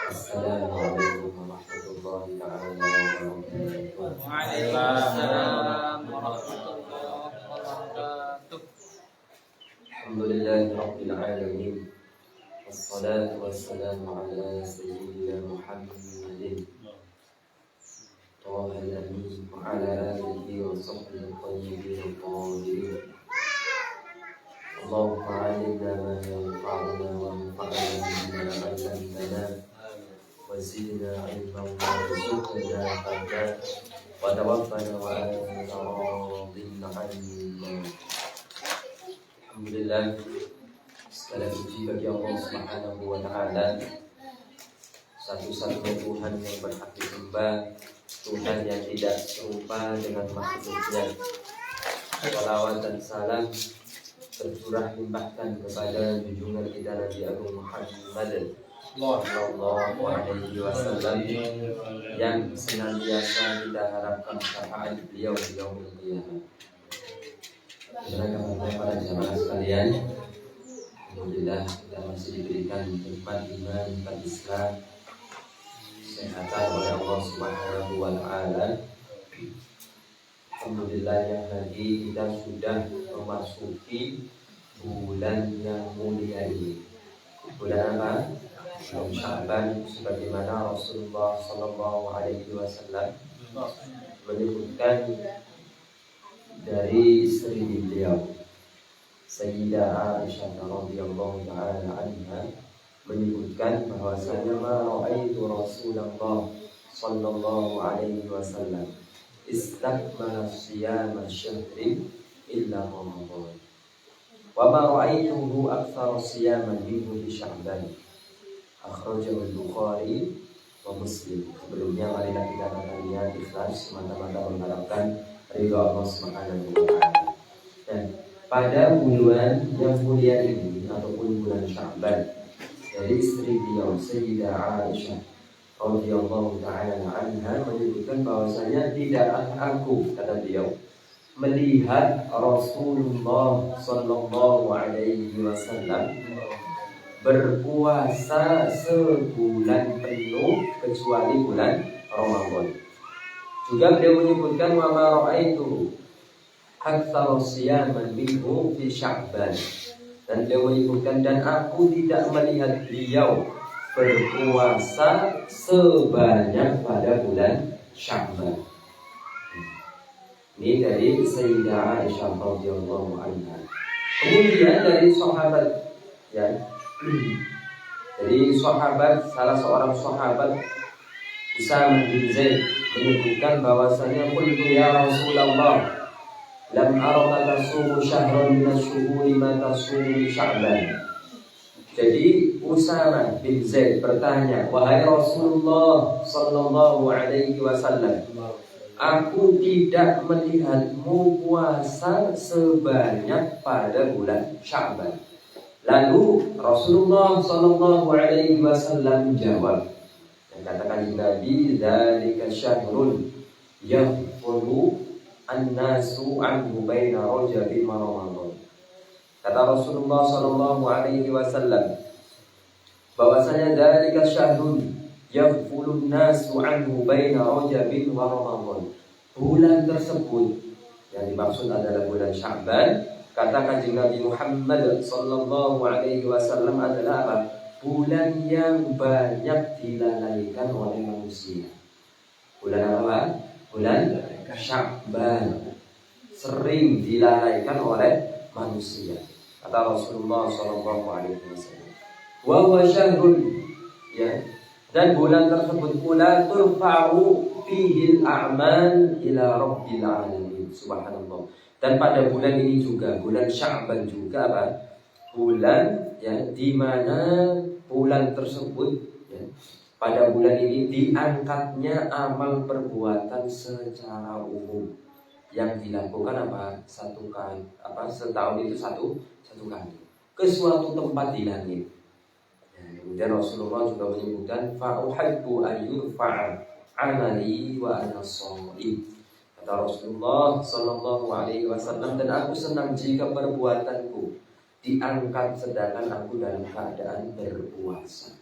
Assalamualaikum warahmatullahi wabarakatuh. Waalaikumsalam warahmatullahi wabarakatuh. Alhamdulillahi rabbil alamin. Wassalatu wassalamu ala sayyidina Muhammadin Taha al-Amin wa ala alihi wa sahbihi at-tayyibin at-tahirin. Allahumma 'allimna ma yanfa'una wanfa'na bima 'allamtana wa zidna 'ilman warzuqna fahma wa tawaffana wa anta radin 'anna. Alhamdulillah, segala puji bagi Allah Subhanahu wa Ta'ala, satu-satunya Tuhan yang berhak disembah, Tuhan yang tidak serupa dengan makhluknya. Salawat dan salam tercurah limpahkan kepada junjungan kita Nabi Agung Muhammad sallallahu alaihi wasallam yang senantiasa kita harapkan syafaat beliau di yaumil qiyamah. Kepada para jamaah sekalian, alhamdulillah kita masih diberikan nikmat iman dan Islam, kesehatan oleh Allah Subhanahu wa Ta'ala. Alhamdulillah yang lagi kita sudah memasuki bulan yang mulia ini. Bulan apa? Bulan Sya'ban, sebagaimana Rasulullah sallallahu alaihi wasallam menyebutkan dari istri beliau Sayyidah Aisyah radhiyallahu ta'ala anha, menyebutkan bahwasanya ma ra'aitu Rasulullah sallallahu alaihi wasallam istakmala siyama syahrin illa Ramadan wa ma ra'aituhu aktsara siyaman minhu di Sya'ban. Akhrajahu al-Bukhari wa Muslim. Sebelumnya marilah kita berniat ikhlas semata-mata mengharapkan ridha Allah Subhanahu wa Ta'ala. Dan pada bulan yang mulia ini ataupun bulan Sya'ban, dari istri beliau Sayyidah Aisyah radhiyallahu ta'ala anha menyebutkan bahwasanya tidaklah aku, kata beliau, melihat Rasulullah sallallahu alaihi wasallam berpuasa sebulan penuh kecuali bulan Ramadan. Juga beliau menyebutkan wa ma ra'aitu aktsara siyaman minhu fi Sya'ban. Dan beliau menyebutkan dan aku tidak melihat beliau berpuasa sebanyak pada bulan Sya'ban. Ini dari Sayyidah Aisyah radhiyallahu anha. Kemudian dari sahabat, ya, dari sahabat, salah seorang sahabat Usamah bin Zaid menyebutkan bahwasanya qultu ya Rasulullah lam araka tasumu syahran min asy-syuhuri ma tasumu Sya'ban. Jadi Usamah bin Zaid bertanya, wahai Rasulullah sallallahu alaihi wasallam, aku tidak melihatmu puasa sebanyak pada bulan Sya'ban. Lalu Rasulullah sallallahu alaihi wasallam menjawab, dan katakan Nabi, dzalika syahrun yaghfulu an-nasu anhu baina Rajabin wa Ramadan. Kata Rasulullah sallallahu alaihi wasallam bahwasanya dzalika syahrun yaghfulu an-nasu anhu baina Rajabin wa Ramadan. Bulan tersebut yang dimaksud adalah bulan Sya'ban. Kata Kanjeng Nabi Muhammad sallallahu alaihi wasallam adalah apa? Bulan yang banyak dilalaikan oleh manusia. Bulan apa? Bulan Sya'ban sering dilalaikan oleh manusia. Kata Rasulullah sallallahu alaihi wasallam, wa huwa syahrun, ya, dan bulan tersebut pula turfa'u fihi al-a'mal ila rabbil alamin. Subhanallah. Dan pada bulan ini juga, bulan Sya'ban juga apa? Bulan, ya, di mana bulan tersebut, ya, pada bulan ini diangkatnya amal perbuatan secara umum yang dilakukan apa? Satu kali, apa, setahun itu satu kali ke suatu tempat di langit. Ya, kemudian Rasulullah juga menyebutkan fa'uhibbu an yurfa'a amali wa ana sha'im. Kata Rasulullah sallallahu alaihi wasallam, dan aku senang jika perbuatanku diangkat sedangkan aku dalam keadaan berpuasa.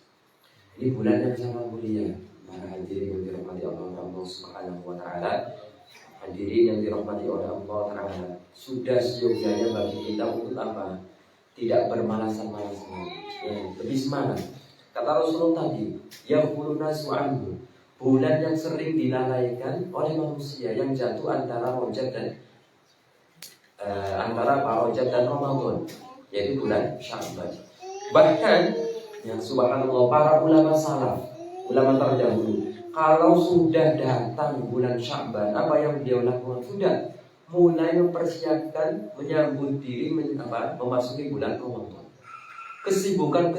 Ini bulan yang sangat mulia. Para hadirin yang dirahmati Allah Subhanahu wa taala, hadirin yang dirahmati oleh Allah taala, sudah seyogyanya bagi kita untuk apa? Tidak bermalasan-malasan, ya, lebih semangat. Kata Rasulullah tadi, yaqulun nasu anhu, bulan yang sering dilalaikan oleh manusia, yang jatuh antara Rajab dan antara Rajab dan Ramadan, yaitu bulan Sya'ban. Bahkan yang subhanallah, para ulama salaf, ulama terdahulu, kalau sudah datang bulan Sya'ban, apa yang beliau lakukan? Sudah mulai mempersiapkan, menyambut diri memasuki bulan Ramadan. Kesibukan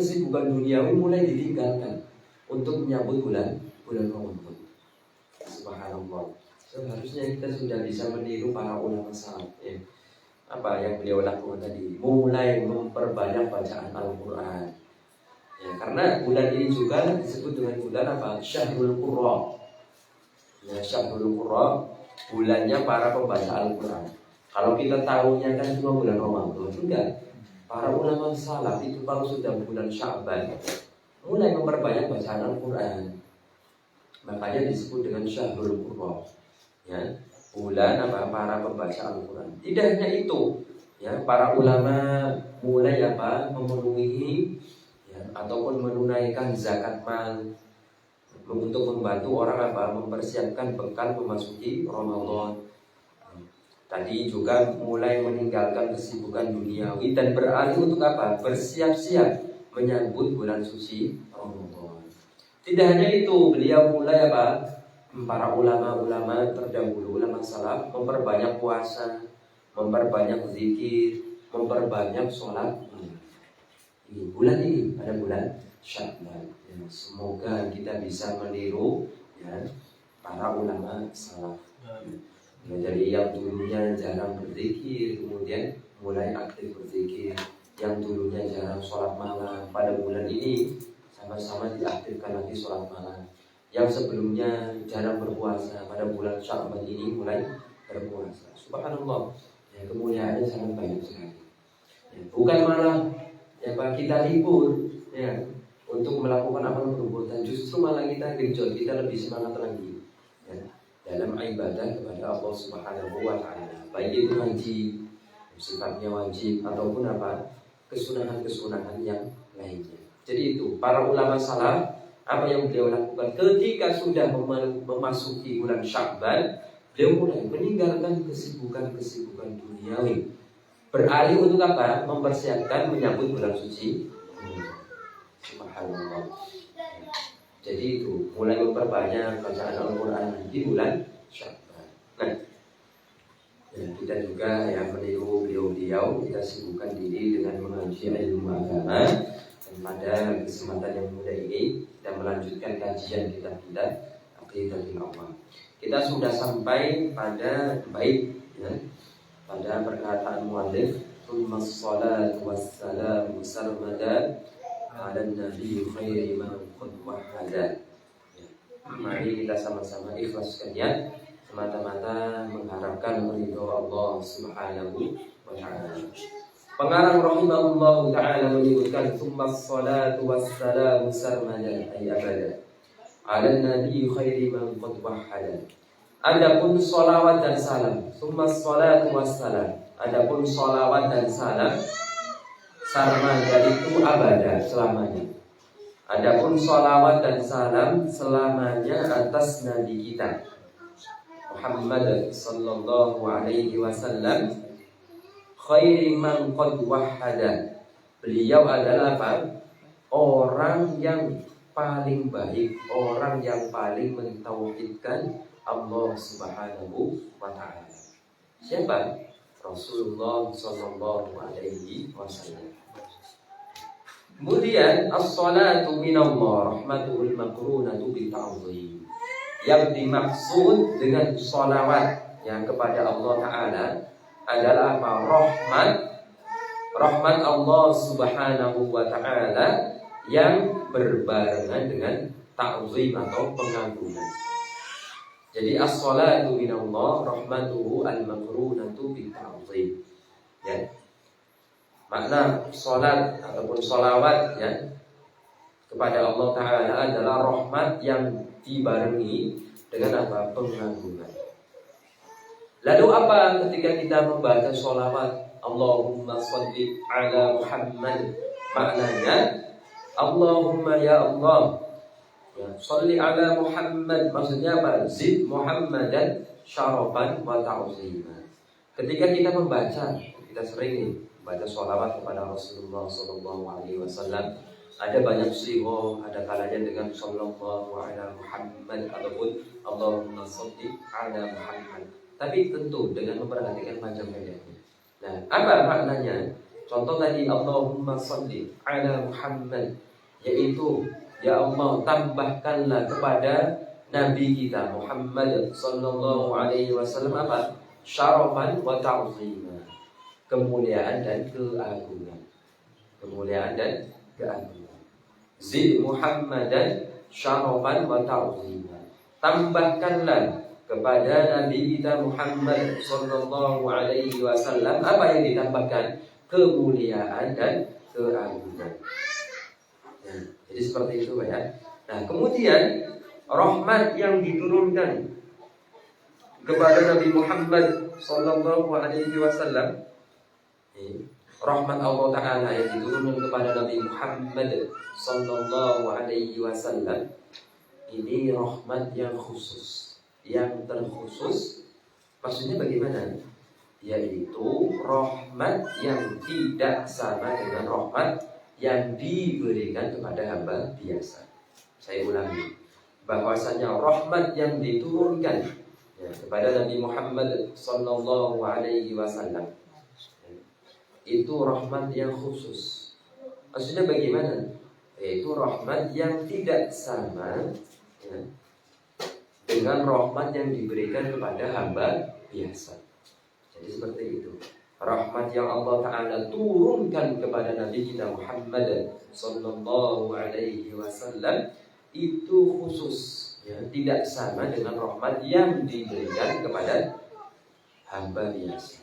duniawi mulai ditinggalkan untuk menyambut bulan Ramadan. Subhanallah. Seharusnya kita sudah bisa meniru para ulama salaf, ya. Apa yang beliau lakukan tadi? Mulai memperbanyak bacaan Al-Quran, ya, karena bulan ini juga disebut dengan bulan apa? Syahrul Qurra. Ya, Syahrul Qurra, bulannya para pembaca Al-Quran. Kalau kita tahunya kan cuma bulan Ramadan, enggak. Para ulama salaf itu kalau sudah bulan Sya'ban mulai memperbanyak bacaan Al-Quran. Makanya disebut dengan Syahrul Qurra, ya, bulan apa? Para pembaca Al-Quran. Tidak hanya itu, ya, para ulama mulai memenuhi, ya, ataupun menunaikan zakat mal untuk membantu orang mempersiapkan bekal memasuki Ramadan. Tadi juga mulai meninggalkan kesibukan duniawi dan beralih untuk apa? Bersiap-siap menyambut bulan suci Ramadan. Tidak hanya itu, beliau mulai para ulama-ulama terdahulu, ulama salaf, memperbanyak puasa, memperbanyak zikir, memperbanyak sholat. Ini bulan ini, pada bulan Sya'ban. Ya, semoga kita bisa meniru, ya, para ulama salaf. Ya, jadi yang dulunya jarang berzikir, kemudian mulai aktif berzikir. Yang dulunya jarang sholat malam, pada bulan ini sama-sama diaktifkan lagi sholat malam. Yang sebelumnya jarang berpuasa, pada bulan Sya'ban ini mulai berpuasa. Subhanallah, ya, kemuliaannya sangat banyak sekali. Ya, bukan malah kita libur, ya, untuk melakukan amal perbuatan, justru malah kita genjot, kita lebih semangat lagi, ya, dalam ibadah kepada Allah Subhanahu wa taala. Baik itu haji, sifatnya wajib, ataupun kesunahan-kesunahan yang lainnya. Jadi itu para ulama salaf, apa yang beliau lakukan ketika sudah memasuki bulan Sya'ban, beliau mulai meninggalkan kesibukan duniawi, beralih untuk apa? Mempersiapkan menyambut bulan suci. Subhanallah. Jadi itu mulai memperbanyak bacaan Al-Quran di bulan Sya'ban. Nah, ya, kita juga meniru beliau, kita sibukkan diri dengan mengaji ilmu agama. Dan pada kesempatan yang mulia ini kita melanjutkan kajian kita Aqidatul Awam. Kita sudah sampai pada bait, ya, pada perkataan muallif, "Tsumma sholatu wassalamu sarmadan 'alan nabi khairi man qad wahada." Mari kita sama-sama ikhlaskan niat semata-mata mengharapkan ridho Allah Subhanahu wa taala. Pengarang rahimahullah taala menyebutkan tsumma sholatu wassalamu sarmadan ay abada 'alan nabi khairi man qad wahada. Adapun sholawat dan salam, tsumma sholatu wassalam, adapun sholawat dan salam sarmada itu abada, selamanya. Adapun sholawat dan salam selamanya atas nabi kita Muhammad sallallahu alaihi wasallam, khairi man qad wahhada. Beliau adalah orang yang paling baik, orang yang paling mentauhidkan Allah Subhanahu wa taala. Siapa? Rasulullah sallallahu alaihi wasallam. Kemudian as-salatu minallah rahmatul makrunatu bita'zim. Yang dimaksud dengan sholawat yang kepada Allah Ta'ala adalah rahmat Allah Subhanahu wa Ta'ala yang berbarengan dengan ta'zim atau pengagungan. Jadi as-salatu minallah rahmatuhu al-makrunatu bita'zim, ya. Makna sholat ataupun sholawat, ya, kepada Allah Ta'ala adalah rahmat yang dibarengi dengan apa? Pengagungan. Lalu apa ketika kita membaca sholawat Allahumma sholli ala Muhammad? Maknanya Allahumma ya Allah, ya, sholli ala Muhammad, maksudnya apa? Zid Muhammadan syarafan wa ta'ziman. Ketika kita membaca, kita sering baca sholawat kepada Rasulullah SAW, ada banyak sighah, ada kalanya dengan sallallahu ala Muhammad ataupun Allahumma sholli ala Muhammad. Tapi tentu dengan memperhatikan macam bedanya. Nah, apa maknanya? Contoh tadi Allahumma sholli ala Muhammad, yaitu ya Allah tambahkanlah kepada Nabi kita Muhammad sallallahu alaihi wasallam apa? Syarafan wa ta'zima, kemuliaan dan keagungan. Kemuliaan dan keagungan. Zid Muhammadan syarafan wa ta'zima. Tambahkanlah kepada Nabi kita Muhammad sallallahu alaihi wasallam apa yang ditambahkan? Kemuliaan dan keagungan. Nah, jadi seperti itu ya. Nah, kemudian rahmat yang diturunkan kepada Nabi Muhammad sallallahu alaihi wasallam, rahmat Allah Ta'ala yang diturunkan kepada Nabi Muhammad sallallahu alaihi wasallam ini rahmat yang khusus, yang terkhusus. Maksudnya bagaimana? Yaitu rahmat yang tidak sama dengan rahmat yang diberikan kepada hamba biasa. Saya ulangi, bahwasanya rahmat yang diturunkan ya, kepada Nabi Muhammad sallallahu alaihi wasallam itu rahmat yang khusus. Maksudnya bagaimana? Yaitu rahmat yang tidak sama ya, dengan rahmat yang diberikan kepada hamba biasa. Jadi seperti itu. Rahmat yang Allah Ta'ala turunkan kepada Nabi kita Muhammad sallallahu alaihi wasallam itu khusus ya, tidak sama dengan rahmat yang diberikan kepada hamba biasa.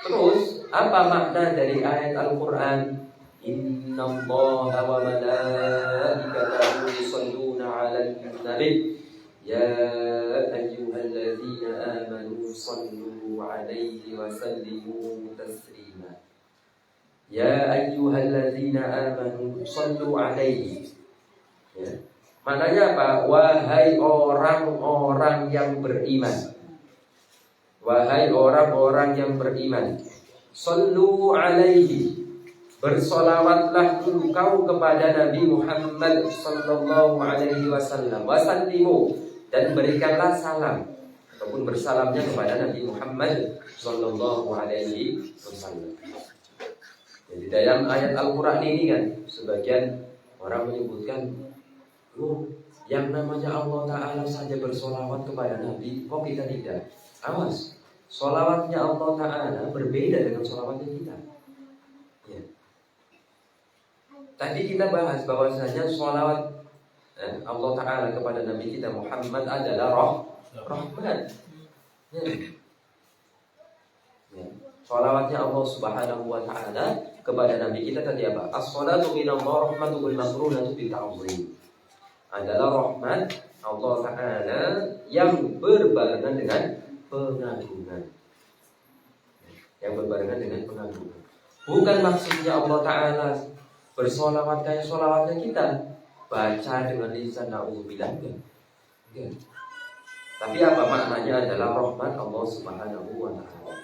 Terus apa makna dari ayat Al-Quran? Innallaha wa malaikatahu yusholluna 'alan nabi ya ayyuhalladzina amanu shallu 'alaihi wa sallimu taslima. Ya ayyuhalladzina amanu shallu 'alaihi. Ya. Maknanya apa? Wahai orang-orang yang beriman. Wahai orang-orang yang beriman, shallu 'alaihi. Bersolawatlah engkau kepada Nabi Muhammad sallallahu alaihi wasallam, wasallimu, dan berikanlah salam ataupun bersalamnya kepada Nabi Muhammad sallallahu alaihi wasallam. Jadi dalam ayat Al-Qur'an ini kan sebagian orang menyebutkan, yang namanya Allah Ta'ala saja bersolawat kepada Nabi, kok kita tidak? Awas, solawatnya Allah Ta'ala berbeda dengan solawatnya kita. Ya. Tadi kita bahas bahwasanya sholawat Allah Ta'ala kepada Nabi kita Muhammad adalah rahmat. Ya. Ya. Sholawatnya Allah Subhanahu wa Ta'ala kepada Nabi kita tadi apa? As-sholatu minallah rahmatul makrunatu bita'zim. Adalah rahmat Allah Ta'ala yang berbarengan dengan pengagungan. Yang berbarengan dengan pengagungan. Bukan maksudnya Allah Ta'ala bersolawat kayak solawatnya kita, baca dengan lisan na'udzubillah. Tapi apa maknanya adalah rahmat Allah Subhanahu wa Ta'ala.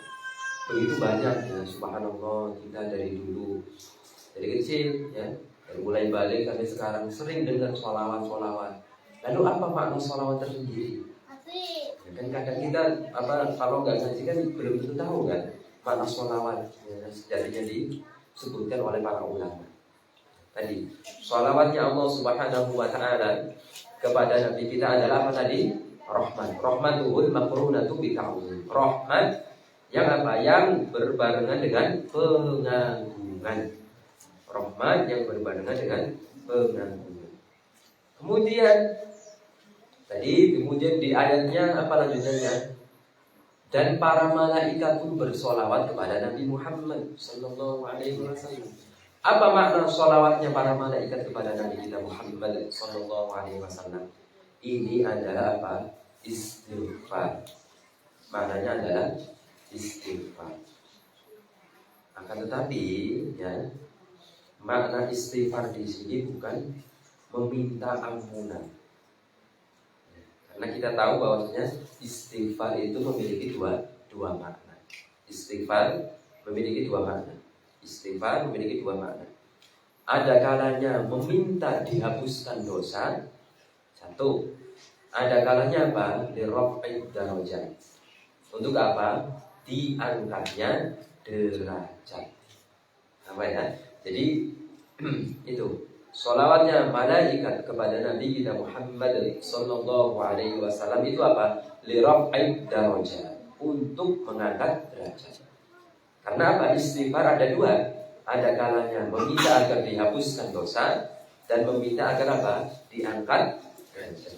Begitu banyak ya, subhanallah, kita dari dulu, dari kecil ya, dari mulai balik sampai sekarang sering dengar solawat-solawat. Lalu apa makna solawat tersendiri? Ya, kan kadang kita kalau nggak ngaji kan belum tentu tahu kan makna solawat ya, sejatinya disebutkan oleh para ulama. Tadi sholawatnya Allah Subhanahu wa Ta'ala kepada Nabi kita adalah apa tadi? Rahmat. Rahmatul makrunatu bita'zim. Rahmat yang apa? Yang berbarengan dengan pengagungan. Rahmat yang berbarengan dengan pengagungan. Kemudian di ayatnya apa lanjutannya? Dan para malaikat pun bersolawat kepada Nabi Muhammad sallallahu alaihi wasallam. Apa makna sholawatnya para malaikat kepada Nabi kita Muhammad sallallahu alaihi wasallam? Ini adalah apa? Istighfar. Maknanya adalah istighfar. Akan tetapi, ya, makna istighfar di sini bukan meminta ampunan. Karena kita tahu bahwasanya istighfar itu memiliki dua makna. Istighfar memiliki dua makna. Istighfar memiliki dua makna. Ada kalanya meminta dihapuskan dosa, satu. Ada kalanya apa? Liraf'id darajat. Untuk apa? Diangkatnya derajat. Apa ya? Jadi itu sholawatnya malaikat kepada Nabi kita Muhammad sallallahu alaihi wasallam itu apa? Liraf'id darajat, untuk mengangkat derajat. Karena apa? Istighfar ada dua. Ada kalanya meminta agar dihapuskan dosa, dan meminta agar apa? Diangkat derajat.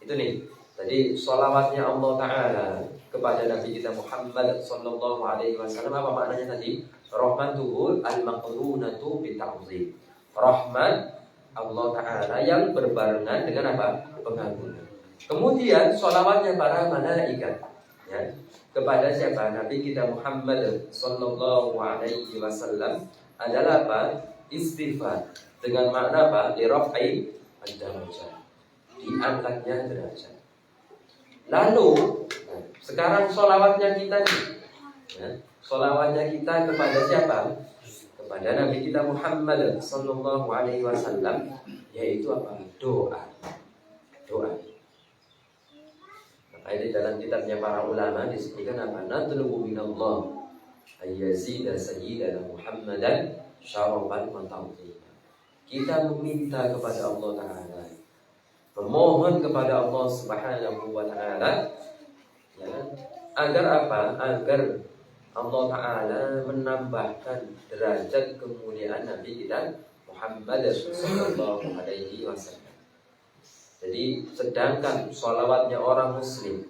Itu nih. Tadi sholawatnya Allah Ta'ala kepada Nabi kita Muhammad sallallahu alaihi wasallam, apa maknanya tadi? Rahmatuhu al-maqrunatu bita'zim. Rahmat Allah Ta'ala yang berbarengan dengan apa? Pengagungan. Kemudian sholawatnya para malaikat, ya, kepada siapa? Nabi kita Muhammad sallallahu alaihi wasallam adalah apa? Istighfar. Dengan makna apa? Liraf'i ad-darajat, diangkatnya derajat. Lalu sekarang sholawatnya kita nih, ya, sholawatnya kita kepada siapa? Kepada Nabi kita Muhammad sallallahu alaihi wasallam, yaitu apa? Doa. Doa. Di dalam kitabnya para ulama disebutkan apa? Natlubu minallah ayyazida sayyidana Muhammadan syarafan wa ta'zima. Kita meminta kepada Allah Ta'ala, memohon kepada Allah Subhanahu wa Ta'ala, ya, agar apa? Agar Allah Ta'ala menambahkan derajat kemuliaan Nabi kita Muhammad sallallahu alaihi wasallam. Jadi sedangkan sholawatnya orang muslim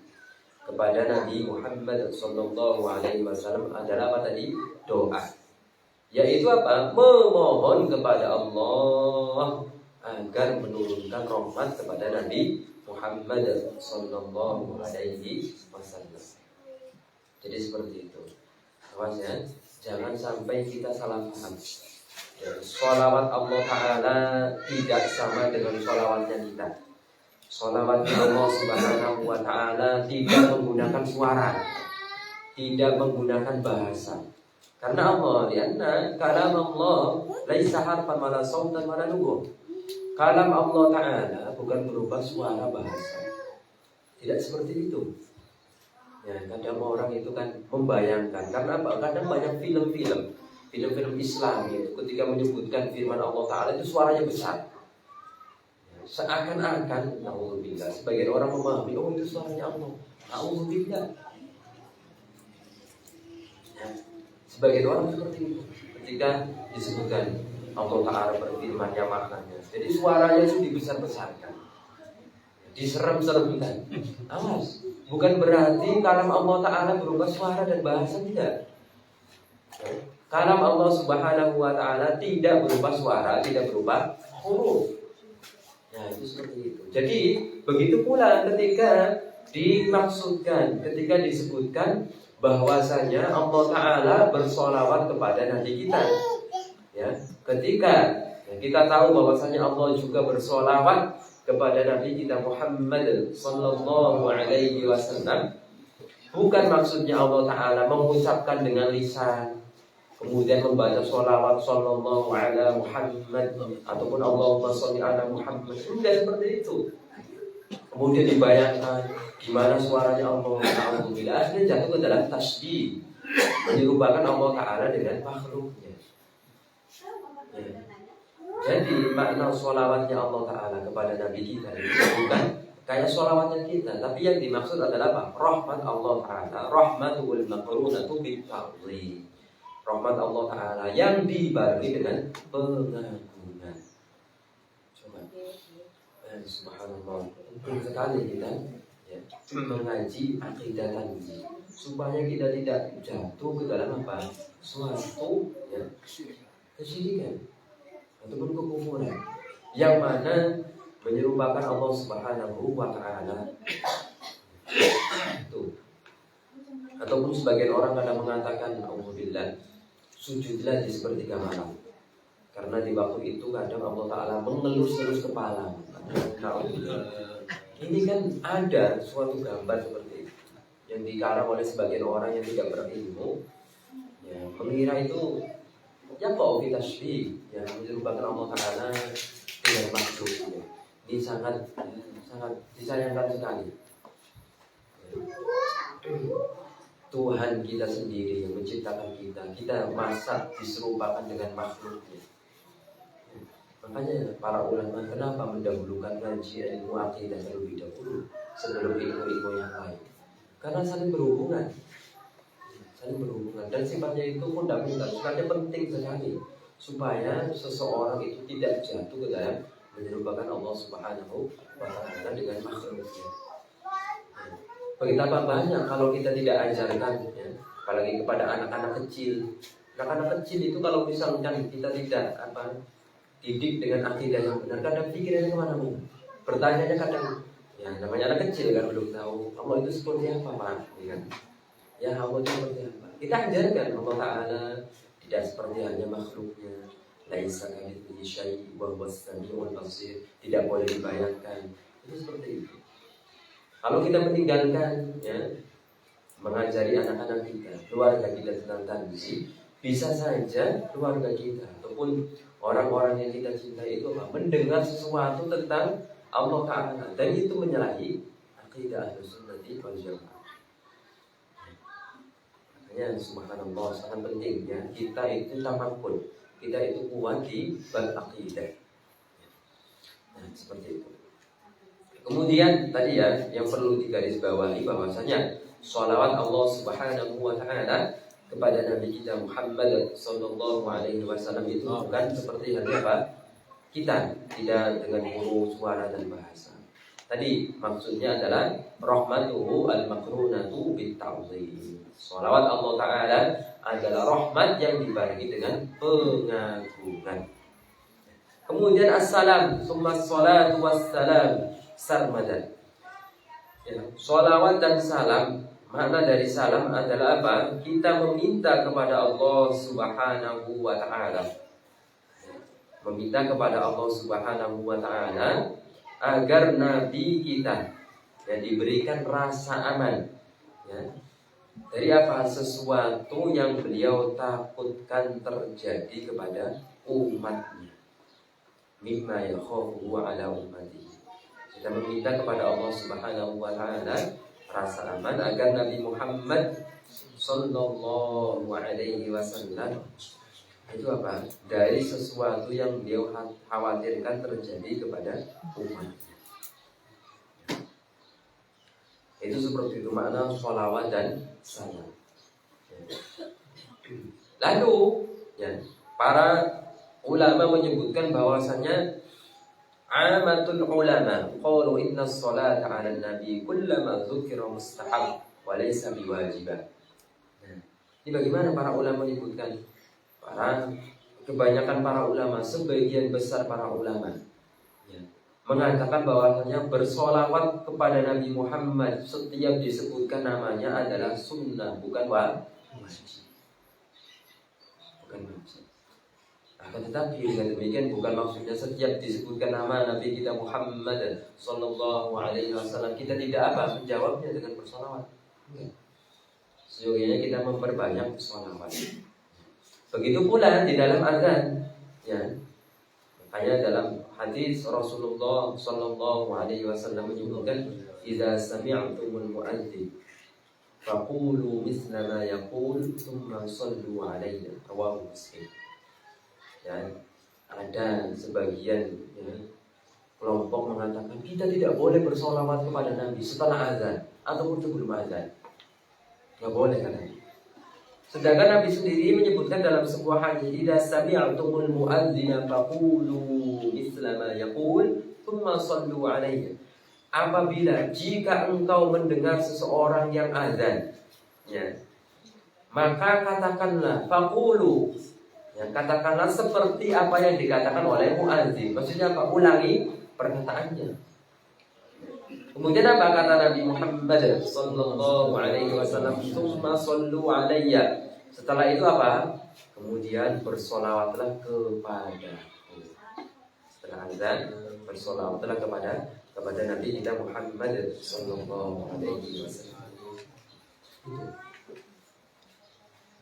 kepada Nabi Muhammad sallallahu alaihi wasallam adalah apa tadi? Doa. Yaitu apa? Memohon kepada Allah agar menurunkan rahmat kepada Nabi Muhammad sallallahu alaihi wasallam. Jadi seperti itu. Awas ya, jangan sampai kita salah paham. Sholawat Allah Ta'ala tidak sama dengan sholawatnya kita. Sholawatnya Allah Subhanahu wa Ta'ala tidak menggunakan suara, tidak menggunakan bahasa. Karena Allah, lihatna kalam Allah laisa harfan wala sautan wala lugha. Kalam Allah Ta'ala bukan berupa suara bahasa. Tidak seperti itu. Ya, kadang orang itu kan membayangkan. Karena apa? Kadang banyak film-film Islam itu ketika menyebutkan firman Allah Ta'ala itu suaranya besar. Seakan-akan, na'udzubillah, sebagian orang memahami, oh itu suaranya Allah. Na'udzubillah. Ya, sebagian orang seperti itu. Ketika disebutkan Allah Ta'ala berfirman yang maknanya, jadi suaranya itu dibesar-besarkan, diserem-seremkan. Awas, bukan berarti kalam Allah Ta'ala berupa suara dan bahasa, tidak. Kalam Allah Subhanahu wa Ta'ala tidak berupa suara, tidak berupa huruf. Ya, itu seperti itu. Jadi begitu pula ketika dimaksudkan, ketika disebutkan bahwasanya Allah Ta'ala bersolawat kepada Nabi kita, ya, ketika kita tahu bahwasanya Allah juga bersolawat kepada Nabi kita Muhammad sallallahu alaihi wasallam, bukan maksudnya Allah Ta'ala mengucapkan dengan lisan, kemudian membaca sholawat sallallahu ala Muhammad ataupun Allahumma sholli ala Muhammad. Tidak seperti itu. Kemudian dibayangkan gimana suaranya Allah. Alhamdulillah, akhirnya jatuh ke dalam tasbih, menyerupakan Allah Ta'ala dengan makhluknya. Ya. Jadi makna sholawatnya Allah Ta'ala kepada Nabi kita itu bukan kayak sholawatnya kita, tapi yang dimaksud adalah apa? Rahmat Allah Ta'ala, rahmatul maqrunatu bita'zim. Rahmat Allah Ta'ala yang dibarengi dengan pengagungan. Coba, subhanallah, penting sekali kita, ya, mengaji akidah tanzih, supaya kita tidak jatuh ke dalam apa? Suatu, ya, kesyirikan. ataupun kekufuran yang mana menyerupakan Allah Subhanahu wa Ta'ala. Tuh. Ataupun sebagian orang kadang mengatakan, auzubillah, sujudlah di sepertiga malam. Karena di waktu itu kadang Allah Ta'ala mengelus-elus kepala. Nah, ini kan ada suatu gambar seperti itu yang dikarang oleh sebagian orang yang tidak berilmu, ya, mengira itu ya kok kita syrik, ya, menyerupakan Allah Ta'ala dengan makhluk. Ya. Ini sangat disayangkan sekali. Tuhan kita sendiri yang menciptakan kita masa diserupakan dengan makhluknya. Makanya para ulama kenapa mendahulukan ngaji ilmu akidah terlebih dahulu sebelum ilmu-ilmu yang lain? Karena saling berhubungan dan sifatnya itu fundamental, sifatnya penting sekali supaya seseorang itu tidak jatuh ke dalam menyerupakan Allah Subhanahu wa Ta'ala dengan makhluknya. Betapa banyak kalau kita tidak ajarkan, ya, apalagi kepada anak-anak kecil. Anak-anak kecil itu kalau misalkan kita tidak didik dengan akidah yang benar, kadang pikirannya kemana-mana. Bertanya kadang, ya namanya anak kecil kan belum tahu Allah itu seperti apa, Pak? Ya, kan? Ya Allah itu seperti apa? Kita ajarkan Allah Ta'ala tidak seperti hanya makhluknya. Laisa kamitslihi syai' wa huwas samiul basir. Tidak boleh dibayangkan. Itu seperti itu. Kalau kita meninggalkan, ya, mengajari anak-anak kita, keluarga kita tentang tarbiyah, bisa saja keluarga kita ataupun orang-orang yang kita cintai itu mendengar sesuatu tentang Allah Ta'ala dan itu menyalahi akidah Ahlussunnah wal Jamaah. Makanya subhanallah sangat penting, ya, kita itu tamakkun, kita itu kuat di berakidah. Nah, seperti itu. Kemudian tadi, ya, yang perlu digarisbawahi bahwasanya sholawat Allah Subhanahu wa Ta'ala kepada Nabi kita Muhammad sallallahu alaihi wasallam itu bukan seperti halnya apa? Kita tidak dengan huruf, suara dan bahasa. Tadi maksudnya adalah rahmatuhu al-makrunatu bit-ta'zim. Sholawat Allah Ta'ala adalah rahmat yang dibarengi dengan pengagungan. Kemudian assalam, summa salatu wassalam sarmadan. Ya, sholawat dan salam, makna dari salam adalah apa? Kita meminta kepada Allah Subhanahu wa Ta'ala. Meminta kepada Allah Subhanahu wa Ta'ala agar Nabi kita, ya, diberikan rasa aman, ya, dari apa? Sesuatu yang beliau takutkan terjadi kepada umatnya. Mimma yakhafu ala ummatihi. Kita meminta kepada Allah Subhanahu wa Ta'ala rasa aman agar Nabi Muhammad sallallahu alaihi wasallam itu apa? Dari sesuatu yang beliau khawatirkan terjadi kepada umatnya. Itu seperti itu makna sholawat dan salam. Lalu, ya, para ulama menyebutkan bahwasanya amatul ulama qalu inna sholata 'ala nabi kullama dzukira mustahab wa laysa biwajibah. Nah, ini bagaimana para ulama menyebutkan? Kebanyakan para ulama, sebagian besar para ulama, ya, mengatakan bahwasanya bersolawat kepada Nabi Muhammad setiap disebutkan namanya adalah sunnah, bukan wajib. Bukan wajib. Akan tetapi dengan demikian bukan maksudnya setiap disebutkan nama Nabi kita Muhammad sallallahu alaihi wasallam kita tidak apa menjawabnya dengan bersolawat. Sesungguhnya kita memperbanyak bersolawat. Begitu pula di dalam azan, ya. Makanya dalam hadis Rasulullah sallallahu alaihi wasallam menyebutkan, "Idza sami'tumul mu'adzin faqulu mithla ma yaqul tsumma shallu 'alaihi." Rawahu Muslim. Ya, ada sebagian, ya, kelompok mengatakan kita tidak boleh bersolawat kepada Nabi setelah azan ataupun sebelum azan. Tidak boleh katanya. Sedangkan Nabi sendiri menyebutkan dalam sebuah hadis, "Idza sami'tumul mu'adzina faqulu mithla ma yaqul tsumma shallu 'alaihi." Apabila jika engkau mendengar seseorang yang azan, ya, maka katakanlah faqulu, Ya, katakanlah seperti apa yang dikatakan oleh muadzin. Maksudnya apa? Ulangi perkataannya. Kemudian apa kata Nabi Muhammad sallallahu alaihi wasallam? "Tsumma shallu alayya." Setelah itu apa? Kemudian bersolawatlah kepada. Setelah azan bersolawatlah kepada Nabi kita Muhammad sallallahu alaihi wasallam.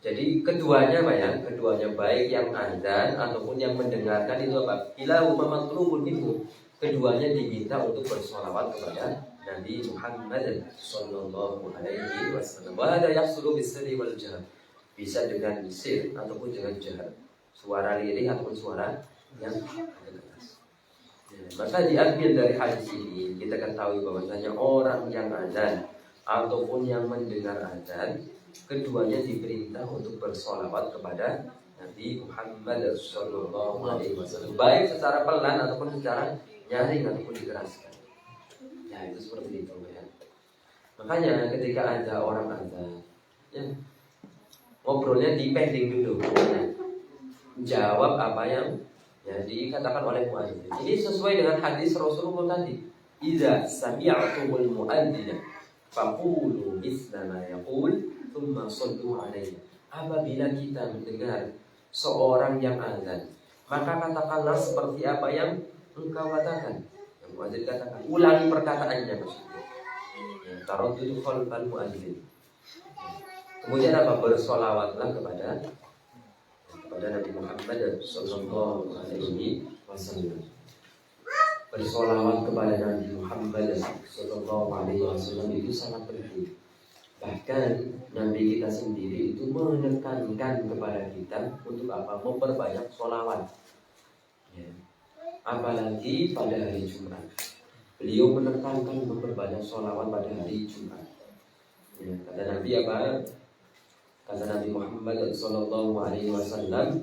Jadi keduanya apa ya? Keduanya baik yang azan ataupun yang mendengarkan itu apa? Ila matlubun minhu. Keduanya diminta untuk bersolawat kepada Nabi Muhammad sallallahu alaihi wasallam. Wa hada yahsulu bis-sirri wal jahr. Bisa dengan sir ataupun dengan jahr. Suara lirih ataupun suara yang keras. Ya, maka diambil dari hadis ini kita ketahui bahwasanya orang yang azan ataupun yang mendengar azan keduanya diperintah untuk bersolawat kepada Nabi Muhammad sallallahu alaihi wasallam, baik secara pelan ataupun secara nyaring ataupun dikeraskan. Ya itu seperti itu ya. Makanya ketika ada orang azan, ya, ngobrolnya dipending dulu, ya. Jawab apa yang ya dikatakan oleh muadzin. Ini sesuai dengan hadis Rasulullah tadi. Idza sami'tumul muadzina faqulu mithla ma yaqul tsumma shallu alaihi. Apabila kita mendengar seorang yang azan, maka katakanlah seperti apa yang engkau katakan. Yang muadzin katakan, ulangi perkataannya maksudnya. Ya, taraddudu khalfal muadzin. Kemudian apa? Bersolawatlah kepada Nabi Muhammad sallallahu alaihi wasallam. Bersolawat kepada Nabi Muhammad sallallahu alaihi wasallam itu sangat penting. Bahkan Nabi kita sendiri itu menekankan kepada kita untuk apa? Memperbanyak sholawat. Ya. Apalagi pada hari Jumat. Beliau menekankan memperbanyak sholawat pada hari Jumat. Ya. Kata Nabi apa? Kata Nabi Muhammad sallallahu alaihi wasallam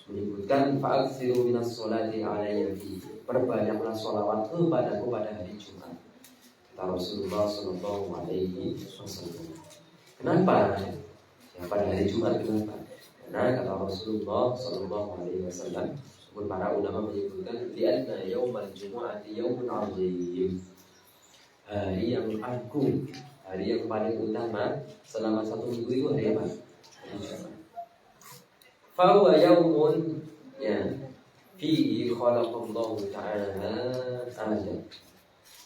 menyebutkan fa'aksiru minas sholati alayya fi. Perbanyaklah sholawat kepadaku pada hari Jumat. Kata Rasulullah sallallahu alaihi wasallam. Kenapa? Ya, pada hari Jumat kenapa? Karena kata Rasulullah sallallahu alaihi wasallam, para ulama menyebutkan li'anna yaumal jumu'ati yaumun 'azim. Hari yang agung, hari yang paling utama selama satu minggu itu hari apa? Hari Jumat. Fa huwa yaumun ya fihi khalaqallahu ta'ala Adam.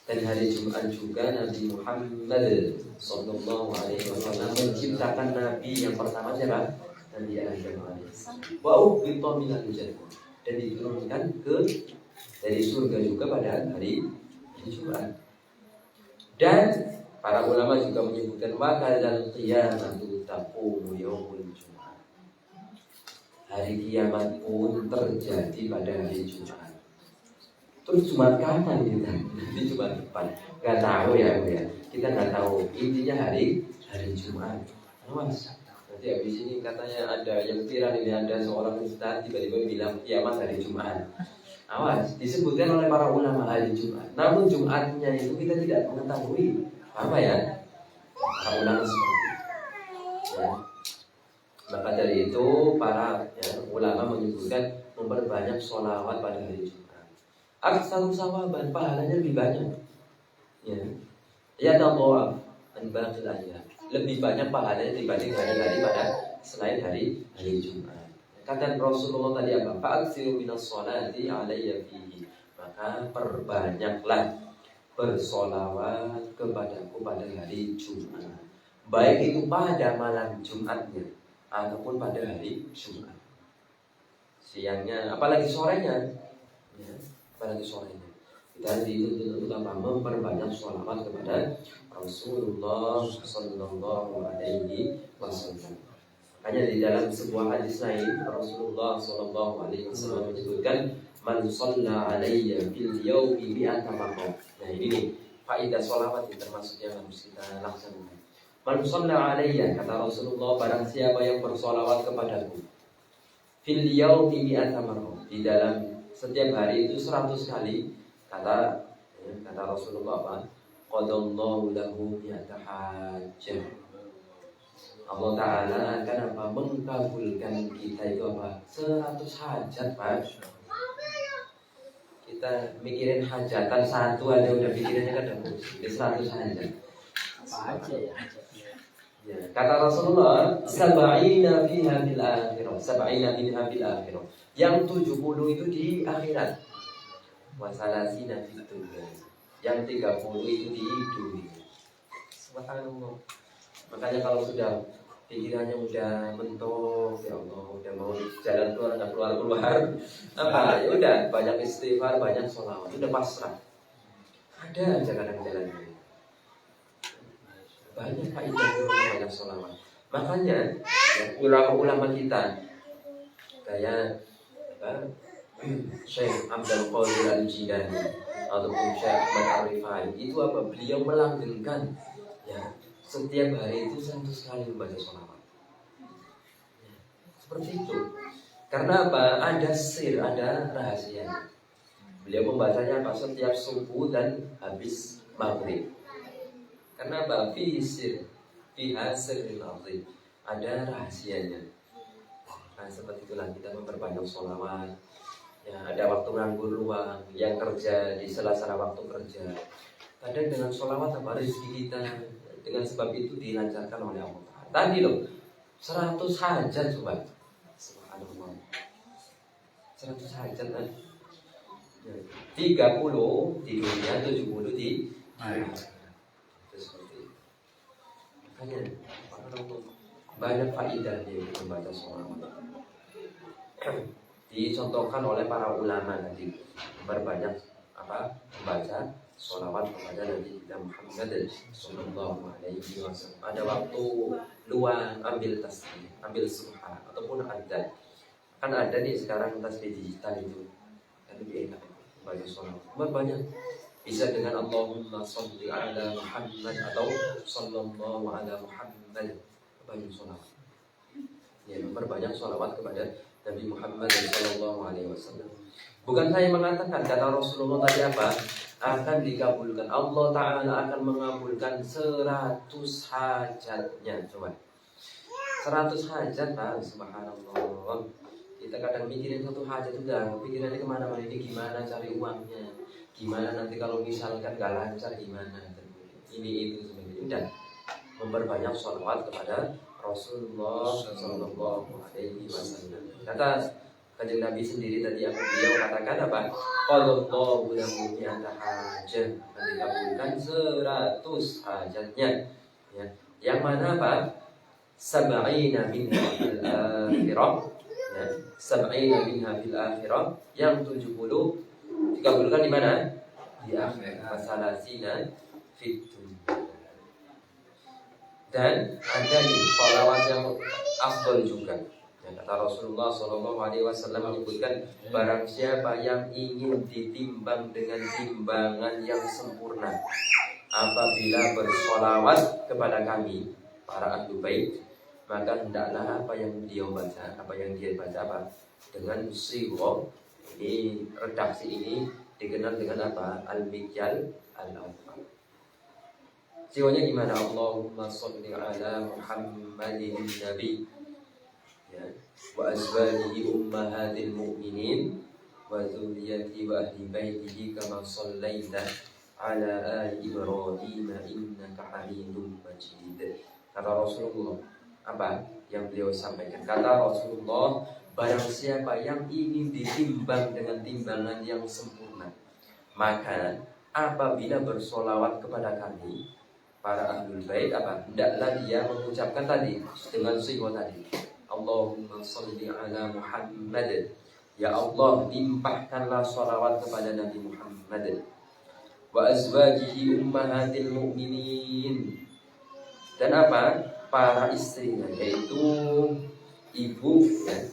Dan hari Jumat juga Nabi Muhammad sallallahu alaihi wasallam menciptakan Nabi yang pertama siapa? Nabi Adam alaihissalam. Wa ubita minal jannah. Dan diturunkan dari surga juga pada hari Jumat. Dan para ulama juga menyebutkan wa kadzal qiyamatu taqumu yaumul Jumat. Hari kiamat pun terjadi pada hari Jumat. Terus Jumat kapan kita? Nanti Jumat depan. Gak tahu ya, Bu ya. Kita nggak tahu. Intinya hari Jumat. Awas. Nanti habis ini katanya ada yang viral ini, ada seorang ustaz tiba-tiba bilang kiamat hari Jumat. Awas. Disebutkan oleh para ulama hari Jumat. Namun Jumatnya itu kita tidak mengetahui. Apa ya? Para ulama seperti itu. Ya. Maka dari itu para ulama menyebutkan memperbanyak sholawat pada hari Jumat. Aksaru sawaban, pahalanya lebih banyak. Ya taqwa an baqil ayyam. Lebih banyak pahalanya dibanding hari-hari pada selain hari Jumat. Kata Rasulullah tadi apa? Fa'aksiru minas sholati alayya fihi. Maka perbanyaklah bersolawat kepadaku pada hari Jumat. Baik itu pada malam Jumatnya ataupun pada hari Jumat. Siangnya, apalagi sorenya. Ya. Pada sorenya kita dituntut untuk apa? Memperbanyak sholawat kepada Rasulullah sallallahu alaihi wasallam. Makanya di dalam sebuah hadis lain Rasulullah sallallahu alaihi wasallam menyebutkan man shalla alayya fil yawmi mi'ata marrah. Nah ini faedah sholawat yang termasuk yang harus kita laksanakan. Man shalla alayya, kata Rasulullah, barang siapa yang bersolawat kepadaku fil yawmi mi'ata marrah, di dalam setiap hari itu 100 kali, kata Rasulullah apa? Qadallahu lahu mi'ata hajjah. Allah Ta'ala akan apa? Mengkabulkan kita itu apa? 100 hajat, Pak. Kita mikirin hajatan satu aja udah pikirannya kadang di 100 hajat. Apa aja ya hajatnya? Ya, kata Rasulullah, sab'ina fiha bil akhirah, sab'ina minha bil akhirah. Yang 70 itu di akhirat. Wasalasina fid dunya. Yang 30 itu di dunia. Subhanallah. Makanya kalau sudah pikirannya udah mentok, ya Allah, udah mau jalan keluar nggak keluar, apa? Ya udah, banyak istighfar, banyak sholawat, udah pasrah. Ada aja kadang jalannya. Banyak faedah banyak sholawat. Makanya ya, ulama-ulama kita kayak Syekh Abdul Qadir Al-Jilani ataupun Syekh Ahmad Ar-Rifai itu apa? Beliau melanggengkan ya setiap hari itu 100 kali membaca sholawat. Ya, seperti itu. Karena apa? Ada sir, ada rahasianya. Beliau membacanya apa? Setiap subuh dan habis maghrib. Karena apa? Fi sir, fi hasril azim. Ada rahasianya. Nah, seperti itulah kita memperbanyak sholawat. Ya, ada waktu nganggur luang, yang kerja di sela-sela waktu kerja. Kadang dengan sholawat apa rezeki kita dengan sebab itu dilancarkan oleh Allah. Tadi loh, 100 hajat coba. Subhanallah. 100 hajat kan? 30 di dunia, 70 di akhirat. Seperti itu. Makanya banyak faedahnya membaca sholawat. Dicontohkan oleh para ulama tadi berbanyak apa membaca sholawat kepada Nabi kita Muhammad Sallallahu Alaihi Wasallam. Ada waktu luang ambil tasbih, ambil subhan ataupun adzan. Kan ada nih sekarang tasbih digital itu, tapi enak membaca sholawat. Banyak. Bisa dengan Allahumma sholli ala Muhammad atau sallallahu ala Muhammad. Banyak sholawat. Ya, memperbanyak sholawat kepada Nabi Muhammad sallallahu alaihi wasallam. Bukan saya mengatakan, kata Rasulullah tadi apa? Akan dikabulkan. Allah Ta'ala akan mengabulkan 100 hajatnya. Coba 100 hajat, Pak. Subhanallah. Kita kadang mikirin satu hajat udah pikirannya kemana-mana, ini gimana cari uangnya, gimana nanti kalau misalkan gak lancar gimana, ini itu sebenarnya udah memperbanyak sholawat kepada Rasulullah Sallallahu Alaihi Wasallam. Kata Kanjeng Nabi sendiri tadi yang beliau katakan apa? Qallallahu lahu mi'ata hajah, dikabulkan 100 hajatnya. Ya. Yang mana apa? Sab'ina minha fil akhirah. Ya. Sab'ina minha fil akhirah. Yang 70 dikabulkan di mana? Di akhirat. Wasalasina fit dunya. Dan ada nih sholawat yang afdal juga. Ya, kata Rasulullah SAW menyebutkan barang siapa yang ingin ditimbang dengan timbangan yang sempurna apabila bersolawat kepada kami para ahlu bait, maka hendaklah apa yang dia baca, apa yang dia baca apa dengan sighah ini, redaksi ini dikenal dengan apa? Al-Mikyal Al-Awwal. Siwanya gimana? Allahumma sholli ala Muhammadin Nabi ya, wa azwajihi ummahatil mu'minin wa dzurriyyati wa ahli baitihi kama shallaita ala ali Ibrahim innaka Hamidum Majid. Kata Rasulullah apa yang beliau sampaikan? Kata Rasulullah, barang siapa yang ingin ditimbang dengan timbangan yang sempurna, maka apabila bersolawat kepada kami para ahlul bait apa? Hendaklah dia mengucapkan tadi dengan sighah tadi. Allahumma sholli ala Muhammad. Ya Allah, limpahkanlah sholawat kepada Nabi Muhammad. Wa azwajihi ummahatil mu'minin. Dan apa? Para istrinya, yaitu ibu ya.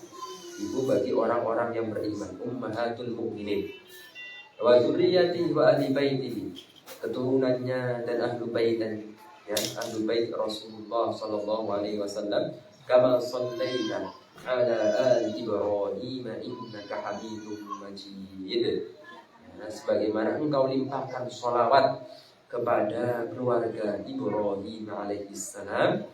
Ibu bagi orang-orang yang beriman, ummahatul mu'minin. Wa dzurriyyatihi wa ahli baitihi. Keturunannya dan ahlu bait ya, ahlu bait Rasulullah sallallahu alaihi wasallam kama shallaita ala ali Ibrahim innaka Hamidum Majid. Ya, sebagaimana engkau limpahkan sholawat kepada keluarga Ibrahim alaihissalam,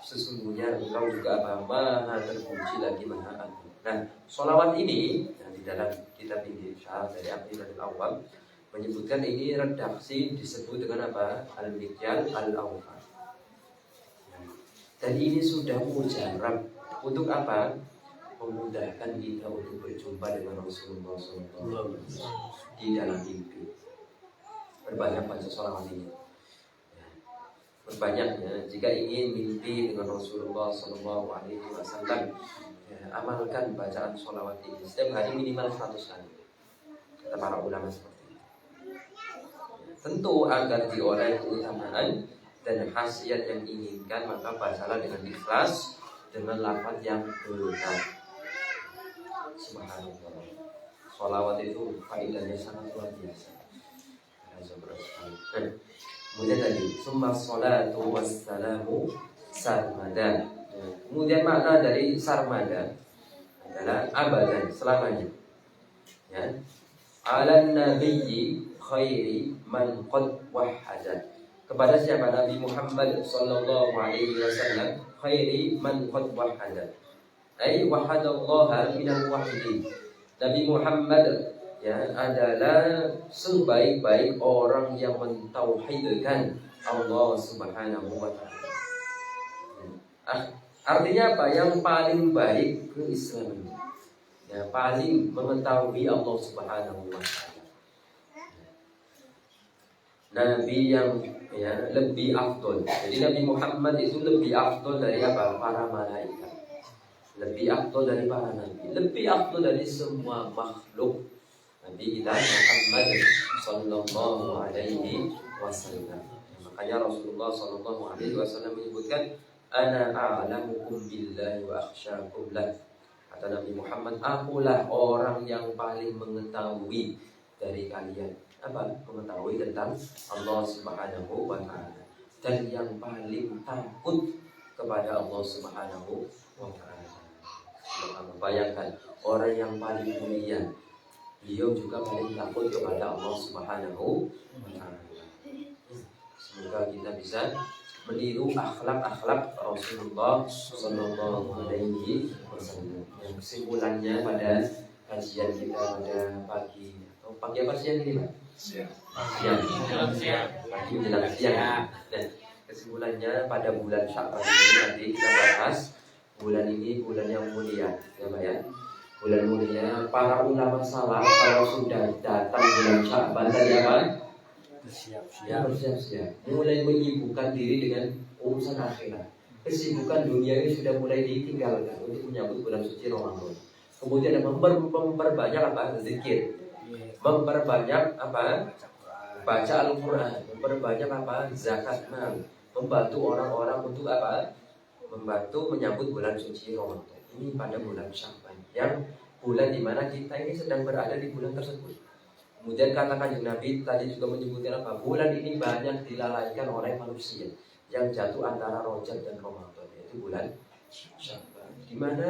sesungguhnya engkau juga apa? Maha terpuji lagi maha agung. Nah, sholawat ini yang di dalam kitab ini Syarah dari Aqidatul Awwam menyebutkan ini redaksi disebut dengan apa? Al-Mikyal Al-Awwal. Dan ini sudah mujarab untuk apa? Memudahkan kita untuk berjumpa dengan Rasulullah SAW di dalam mimpi. Berbanyak baca sholawat ini. Berbanyaknya jika ingin mimpi dengan Rasulullah SAW, amalkan bacaan sholawat ini setiap hari minimal 100 kali. Kata para ulama seperti itu. Tentu agar diorang keutamaan dan khasiat yang diinginkan, maka bacalah dengan ikhlas, dengan lafaz yang benar. Subhanallah. Sholawat itu faedahnya sangat luar biasa. Kemudian tadi summa sholatu wassalamu sarmada. Kemudian makna dari sarmada adalah abadan, selamanya. Ya. Ala nabiyyi khairi man qad wahhada. Kepada siapa? Nabi Muhammad sallallahu alaihi wasallam, khairi man qad wahhada. Ai wahadallaha minal wahidin. Nabi Muhammad adalah sebaik-baik orang yang mentauhidkan Allah Subhanahu wa taala. Artinya apa? Yang paling baik keislaman. Paling mengetahui Allah Subhanahu wa taala. Nabi yang lebih afdol. Jadi Nabi Muhammad itu lebih afdol dari apa? Para malaikat. Lebih afdol dari para nabi. Lebih afdol dari semua makhluk. Nabi kita Muhammad sallallahu alaihi wasallam. Makanya Rasulullah sallallahu alaihi wasallam menyebutkan, ana a'lamukum billahi wa akhsyakum lah. Kata Nabi Muhammad, akulah orang yang paling mengetahui dari kalian. Apa? Mengetahui tentang Allah Subhanahu wa taala, dan yang paling takut kepada Allah Subhanahu wa taala. Bayangkan orang yang paling mulia, beliau juga paling takut kepada Allah Subhanahu wa taala. Semoga kita bisa meniru akhlak-akhlak Rasulullah sallallahu alaihi wasallam. Yang kesimpulannya pada kajian kita pada pagi apa siang ini, Pak? Siang. Pagi menjelang siang. Dan kesimpulannya pada bulan Sya'ban ini nanti kita bahas bulan ini bulan yang mulia, ya Pak ya. Bulan mulia, para ulama salaf kalau sudah datang bulan Sya'ban tadi apa? Bersiap-siap. Mulai menyibukkan diri dengan urusan akhirat. Kesibukan dunia ini sudah mulai ditinggalkan untuk menyambut bulan suci Ramadan. Kemudian memperbanyak apa? Zikir. Memperbanyak apa? Baca Al-Quran. Memperbanyak apa? Zakat mal. Membantu orang-orang untuk apa? Membantu menyambut bulan suci Ramadan. Ini pada bulan Sya'ban, yang bulan di mana kita ini sedang berada di bulan tersebut. Kemudian kata Kanjeng Nabi tadi juga menyebutkan apa? Bulan ini banyak dilalaikan oleh manusia yang jatuh antara Rajab dan Ramadan, yaitu bulan Sya'ban, di mana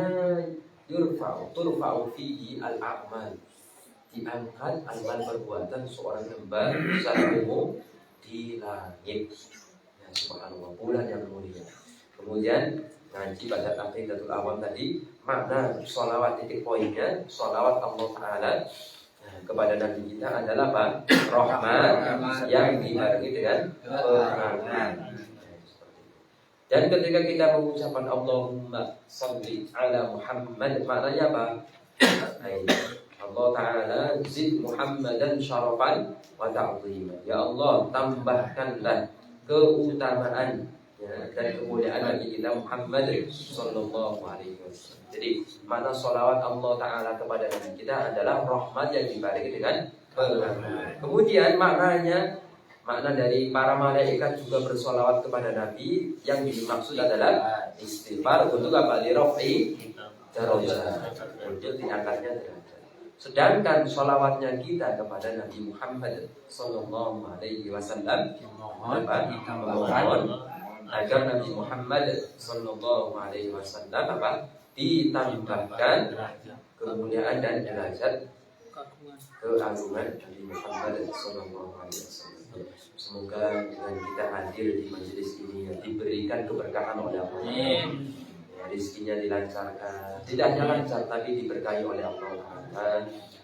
turfa'u fihi al-a'mal, diangkat amal perbuatan seorang hamba secara umum di langit. Ya, subhanallah, bulan yang mulia. Kemudian ngaji pada Aqidatul Awwam tadi, makna sholawat titik poinnya, sholawat Allah Ta'ala kepada Nabi kita adalah apa? Rahmat yang dibarengi dengan rahmat. Dan ketika kita mengucapkan Allahumma sholli ala Muhammad, maknanya apa? Allah Ta'ala zid Muhammadan syarafan wa ta'zima. Ya Allah, tambahkanlah keutamaan dan kemuliaan bagi kita Muhammad sallallahu alaihi wasallam. Jadi makna sholawat Allah Ta'ala kepada Nabi kita adalah rahmat yang dibarengi dengan rahmat. Kemudian makna dari para malaikat juga bersolawat kepada Nabi, yang dimaksud adalah istighfar untuk apa? Liraf'i darajat, untuk diangkatnya derajat. Sedangkan sholawatnya kita kepada Nabi Muhammad sallallahu alaihi wasallam memohon agar Nabi Muhammad sallallahu alaihi wasallam apa? Ditambahkan kemuliaan dan derajat keagungan Nabi Muhammad sallallahu alaihi wasallam. Semoga dengan kita hadir di majelis ini diberikan keberkahan oleh Allah. Ya, rezekinya dilancarkan, tidak hanya lancar tapi diberkahi oleh Allah.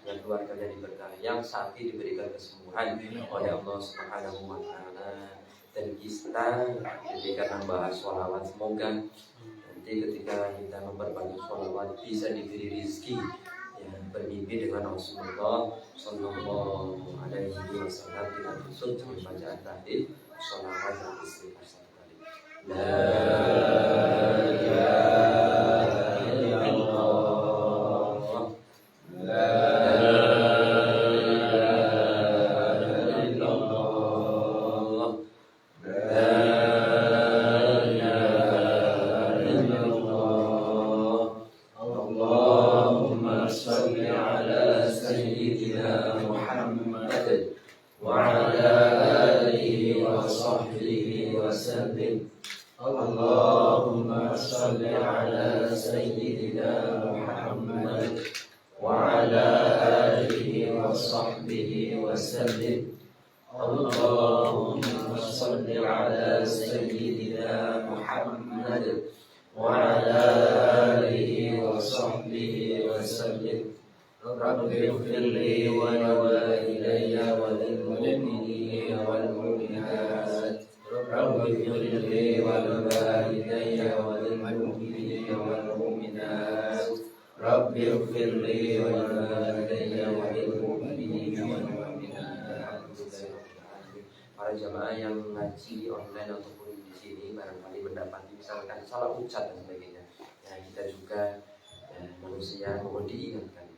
Yang keluarganya diberkahi, yang sakit diberikan kesembuhan oleh Allah Subhanahu wa Ta'ala. Dan kita ketika membahas sholawat, semoga nanti ketika kita memperbanyak sholawat bisa diberi rezeki yang bermimpi dengan Rasulullah Sallallahu Alaihi Wasallam kita tutup dengan bacaan tahlil sholawat dan istighfar satu kali. La ilaha illallah. La ilaha illallah. La ilaha illallah. Allahumma salli ala sayyidina Muhammad wa ala alihi wa sahbihi wa sallim. Allahumma salli ala sayyidina Muhammad wa ala alihi wa sahbihi wa sallim. Allahumma salli ala sayyidina Muhammad wa ala alihi wa sahbihi wa sallim. Rabbi ighfirli wa liwalidayya wa lil mu'minina wal mu'minat. Rabbi ighfirli wa liwalidayya wa lil mu'minina wal mu'minat. Rabbi ighfirli wa liwalidayya wa lil mu'minina wal mu'minat. Para jamaah yang ngaji online ataupun di sini barangkali mendapati misalkan salah ucap dan sebagainya. Ya, kita juga manusia mohon diingatkan.